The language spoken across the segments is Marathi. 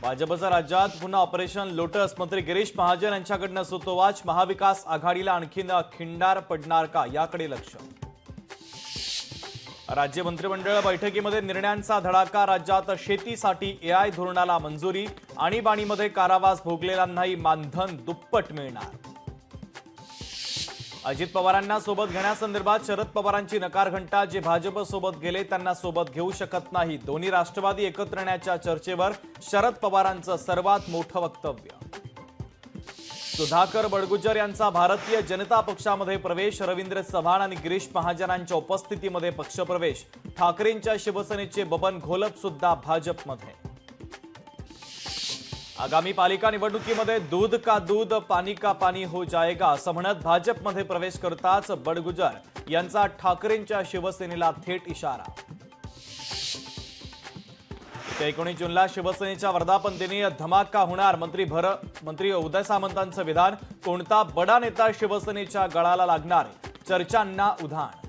भाजपचा राज्यात पुन्हा ऑपरेशन लोटस मंत्री गिरीश महाजन यांच्याकडनं सुतोवाच महाविकास आघाडीला आणखीन खिंडार पडणार का याकडे लक्ष। राज्य मंत्रिमंडळ बैठकीमध्ये निर्णयांचा धडाका। राज्यात शेतीसाठी एआय धोरणाला मंजुरी। आणीबाणीमध्ये कारावास भोगलेल्यांनाही मानधन दुप्पट मिळणार। अजित पवारांना सोबत घेण्यासंदर्भात शरद पवारांची नकार घंटा। जे भाजप सोबत गेले त्यांना सोबत घेऊ शकत नाही। दोन्ही राष्ट्रवादी एकत्र येण्याच्या चर्चेवर शरद पवारांचं सर्वात मोठं वक्तव्य। सुधाकर बडगुजर यांचा भारतीय जनता पक्षामध्ये प्रवेश। रवींद्र चव्हाण आणि गिरीश महाजनांच्या उपस्थितीमध्ये पक्षप्रवेश। ठाकरेंच्या शिवसेनेचे बबन घोलप सुद्धा भाजपमध्ये। आगामी पालिका निवडणुकीमध्ये दूध का दूध पानी का पानी हो जाएगा असं म्हणत भाजपमध्ये प्रवेश करताच बडगुजर यांचा ठाकरेंच्या शिवसेनेला थेट इशारा। 19 जूनला शिवसेनेच्या वर्धापन दिनी धमाका होणार। मंत्री उदय सामंतांचं विधान। कोणता बडा नेता शिवसेनेच्या गळाला लागणार? चर्चांना उधाण।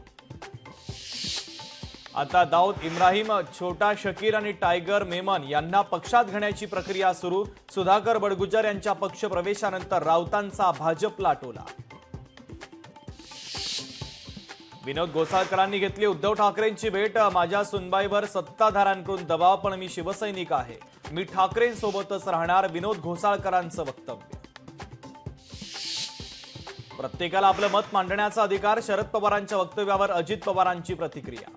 आता दाऊद इब्राहिम, छोटा शकीर आणि टायगर मेमन यांना पक्षात घेण्याची प्रक्रिया सुरू। सुधाकर बडगुजर यांच्या पक्ष प्रवेशानंतर राऊतांचा भाजपला टोला। विनोद घोसाळकरांनी घेतली उद्धव ठाकरेंची भेट। माझ्या सुनबाईवर सत्ताधाऱ्यांकडून दबाव, पण मी शिवसैनिक आहे। मी ठाकरेंसोबतच राहणार। विनोद घोसाळकरांचं वक्तव्य। प्रत्येकाला आपलं मत मांडण्याचा अधिकार। शरद पवारांच्या वक्तव्यावर अजित पवारांची प्रतिक्रिया।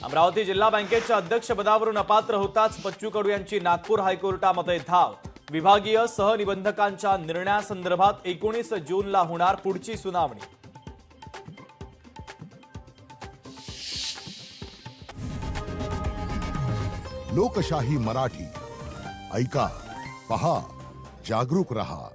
अमरावती जिल्हा बँकेच्या अध्यक्षपदावरून अपात्र होताच बच्चू कडू यांची नागपूर हायकोर्टामध्ये धाव। विभागीय सहनिबंधकांच्या निर्णयासंदर्भात 19 जूनला होणार पुढची सुनावणी। लोकशाही मराठी ऐका, पहा, जागरूक रहा।